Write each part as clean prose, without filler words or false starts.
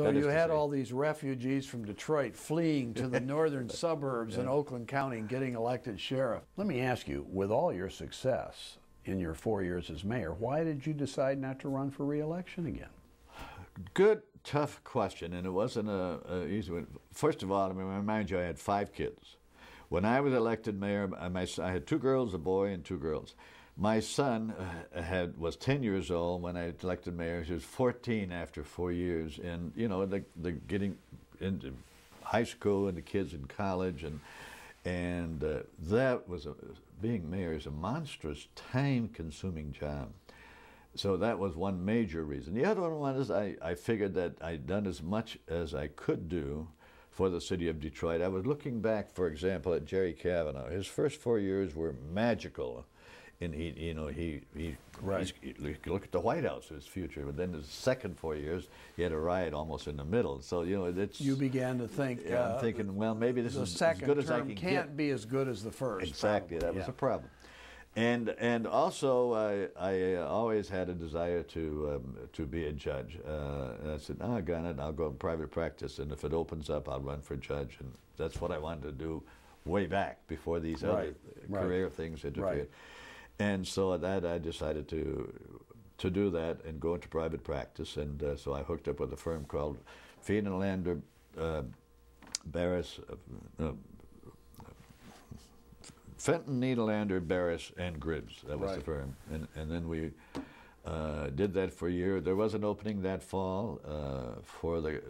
So you had all these refugees from Detroit fleeing to the northern suburbs in Oakland County and getting elected sheriff. Let me ask you, with all your success in your 4 years as mayor, why did you decide not to run for re-election again? Good, tough question, and it wasn't an easy one. First of all, I mean, remind you, I had 5 kids. When I was elected mayor, I had 2 girls, a boy, and 2 girls. My son was 10 years old when I elected mayor. He was 14 after 4 years, and you know, the getting into high school and the kids in college, and that was being mayor is a monstrous, time-consuming job. So that was one major reason. The other one is I figured that I'd done as much as I could do for the city of Detroit. I was looking back, for example, at Jerry Cavanaugh. His first 4 years were magical. And he look at the White House, his future. But then his second 4 years, he had a riot almost in the middle. So you know, you began to think. Yeah, I'm thinking, well, maybe this is as good as I can get. The second term can't be as good as the first. Exactly, that was a problem. And also, I always had a desire to be a judge. And I said, oh, I got it. I'll go in private practice, and if it opens up, I'll run for judge. And that's what I wanted to do way back before these other career things interfered. Right. And so that I decided to do that and go into private practice, and so I hooked up with a firm called Lander, Barris, Fenton, Niederlander, Barris, and Gribbs. That was the firm, and then we did that for a year. There was an opening that fall for the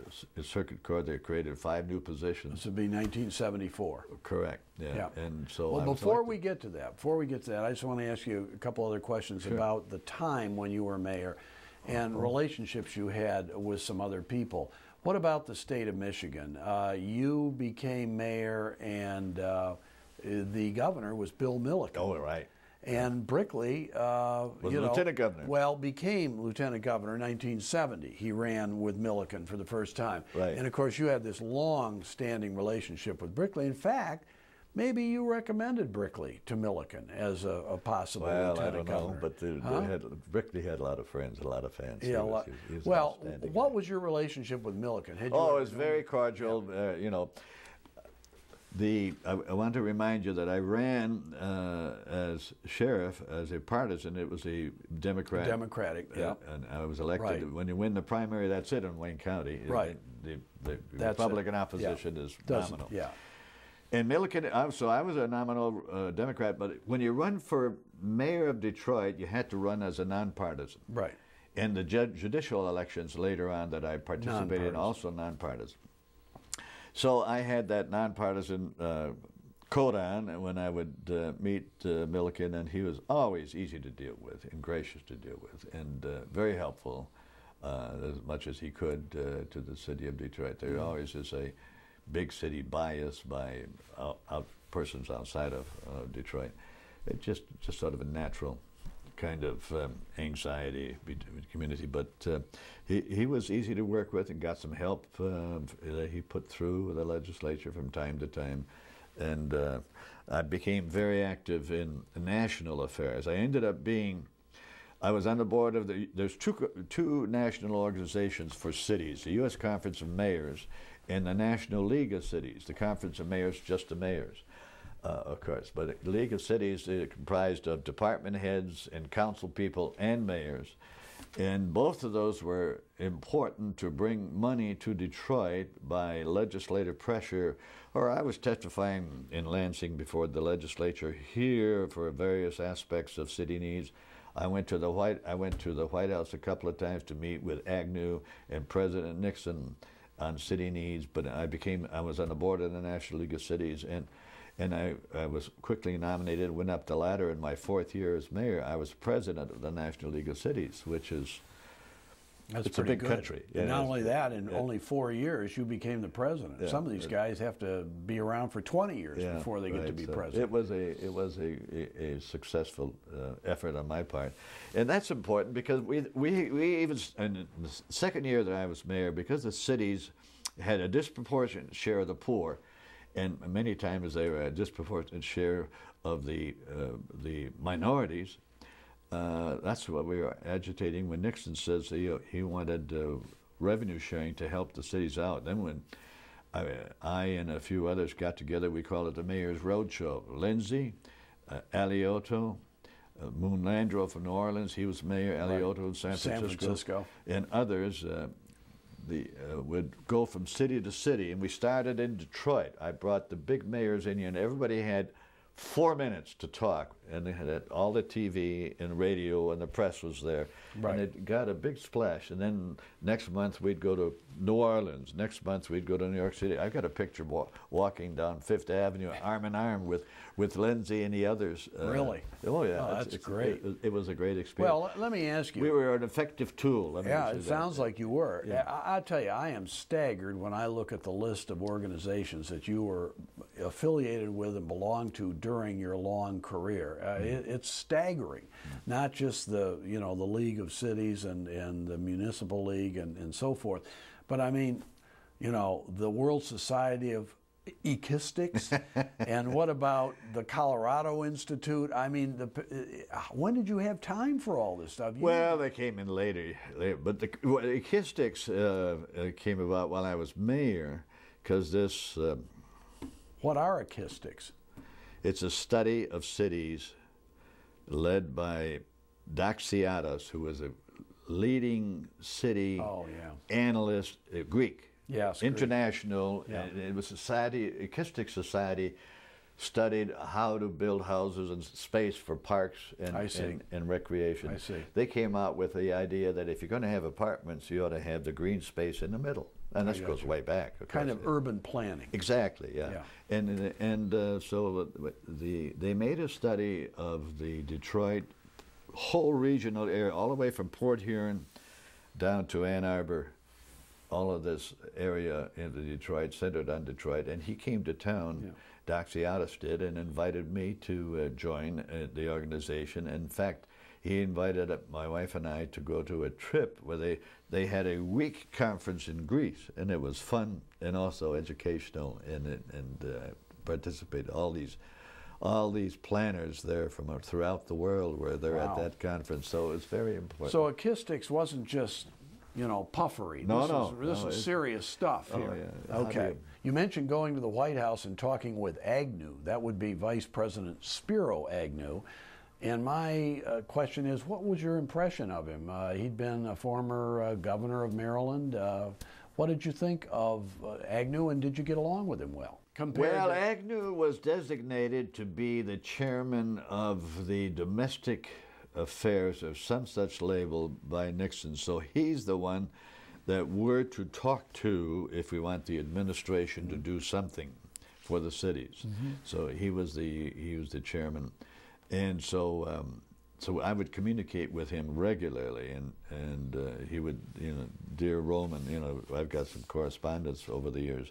circuit court. They created 5 new positions. This would be 1974. Correct. Yeah. And so well, before we get to that, I just want to ask you a couple other questions about the time when you were mayor and relationships you had with some other people. What about the state of Michigan? You became mayor, and the governor was Bill Milliken. Oh, right. And Brickley, was lieutenant governor. Well, became lieutenant governor in 1970. He ran with Milliken for the first time. Right. And of course, you had this long-standing relationship with Brickley. In fact, maybe you recommended Brickley to Milliken as a possible lieutenant governor. But Brickley had a lot of friends, a lot of fans. Yeah, well, what was your relationship with Milliken? It was very cordial. Yeah. You know. I want to remind you that I ran as sheriff as a partisan. It was a Democrat. Democratic, yeah. And I was elected. Right. When you win the primary, that's it in Wayne County. Right. The Republican opposition is nominal. Yeah. And Milliken, so I was a nominal Democrat, but when you run for mayor of Detroit, you had to run as a nonpartisan. Right. And the judicial elections later on that I participated in, also nonpartisan. So I had that nonpartisan coat on when I would meet Milliken, and he was always easy to deal with and gracious to deal with, and very helpful as much as he could to the city of Detroit. There always is a big city bias by persons outside of Detroit. It's just sort of a natural kind of anxiety between the community, but he was easy to work with and got some help that he put through the legislature from time to time, and I became very active in national affairs. I ended up I was on the board of there's two national organizations for cities, the U.S. Conference of Mayors and the National League of Cities. The Conference of Mayors, just the mayors. Of course, but the League of Cities is comprised of department heads and council people and mayors, and both of those were important to bring money to Detroit by legislative pressure. Or I was testifying in Lansing before the legislature here for various aspects of city needs. I went to the White House a couple of times to meet with Agnew and President Nixon on city needs, but I was on the board of the National League of Cities, and I was quickly nominated, went up the ladder. In my 4th year as mayor, I was president of the National League of Cities, which is it's a big country. And not only that, in only 4 years, you became the president. Yeah. Some of these guys have to be around for 20 years before they get to be president. It was a successful effort on my part, and that's important because we even in the 2nd year that I was mayor, because the cities had a disproportionate share of the poor, and many times they were a disproportionate share of the minorities. That's what we were agitating when Nixon says he wanted revenue sharing to help the cities out. Then when I and a few others got together, we called it the Mayor's Roadshow. Lindsay, Alioto, Moon Landreau from New Orleans, he was mayor, Alioto in San Francisco, and others would go from city to city. And we started in Detroit. I brought the big mayors in here, and everybody had 4 minutes to talk, and they had all the TV and radio, and the press was there. Right. And it got a big splash. And then next month we'd go to New Orleans. Next month we'd go to New York City. I've got a picture walking down Fifth Avenue, arm in arm with Lindsay and the others. Really? Oh yeah, oh, that's great. It was a great experience. Well, let me ask you. We were an effective tool. Yeah, it sounds like you were. Yeah. I'll tell you, I am staggered when I look at the list of organizations that you were affiliated with and belonged to during your long career. It's staggering. Not just the the League of Cities and the Municipal League and so forth, but I mean, the World Society of Equistics, and what about the Colorado Institute? I mean, when did you have time for all this stuff? Well, they came in later, but the Equistics came about while I was mayor, because this... what are Equistics? It's a study of cities led by Doxiadis, who was a leading city analyst, Greek. Yes, international. Yeah. It was Equistic Society studied how to build houses and space for parks and recreation. I see. They came out with the idea that if you're going to have apartments, you ought to have the green space in the middle. And this goes way back. Kind of urban planning. Exactly, yeah. So they made a study of the Detroit whole regional area, all the way from Port Huron down to Ann Arbor, all of this area into Detroit, centered on Detroit. And he came to town, Doxiadis did, and invited me to join the organization. In fact, he invited my wife and I to go to a trip where they had a week conference in Greece, and it was fun and also educational, and participated all these planners there from throughout the world were there at that conference. So it was very important. So Equistics wasn't just puffery. This is serious stuff here. Yeah. Okay. You mentioned going to the White House and talking with Agnew. That would be Vice President Spiro Agnew. And my question is, what was your impression of him? He'd been a former governor of Maryland. What did you think of Agnew, and did you get along with him well? Agnew was designated to be the chairman of the domestic affairs of some such label by Nixon. So he's the one that we're to talk to if we want the administration to do something for the cities. So he was the chairman. And so I would communicate with him regularly, and he would, dear Roman, I've got some correspondence over the years,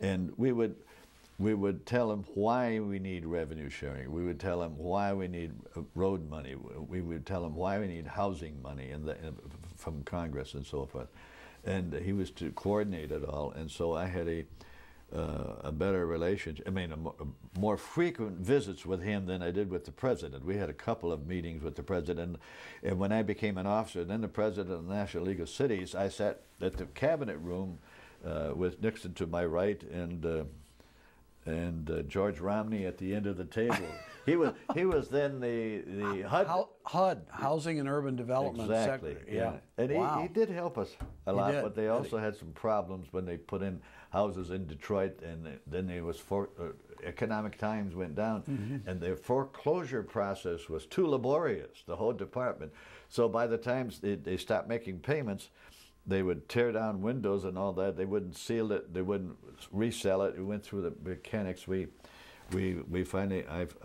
and we would tell him why we need revenue sharing. We would tell him why we need road money. We would tell him why we need housing money from Congress and so forth. And he was to coordinate it all, and so I had a better relationship. I mean, more frequent visits with him than I did with the president. We had a couple of meetings with the president, and when I became an officer, then the president of the National League of Cities, I sat at the cabinet room with Nixon to my right and George Romney at the end of the table. He was then the HUD, Housing and Urban Development Secretary. Yeah. And he did help us a lot, but they also had some problems when they put in houses in Detroit, and then there was economic times went down, and their foreclosure process was too laborious, the whole department. So by the time they stopped making payments, they would tear down windows and all that. They wouldn't seal it. They wouldn't resell it. We went through the mechanics. I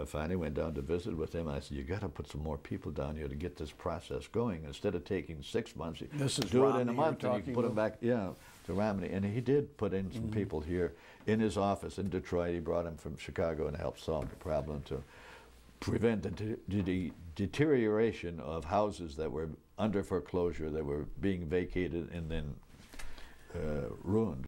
finally went down to visit with him. I said, "You got to put some more people down here to get this process going. Instead of taking 6 months, do it in a month, and you can put them back." Yeah, to Romney, and he did put in some people here in his office in Detroit. He brought them from Chicago and helped solve the problem to prevent the deterioration of houses that were under foreclosure, that were being vacated and then ruined.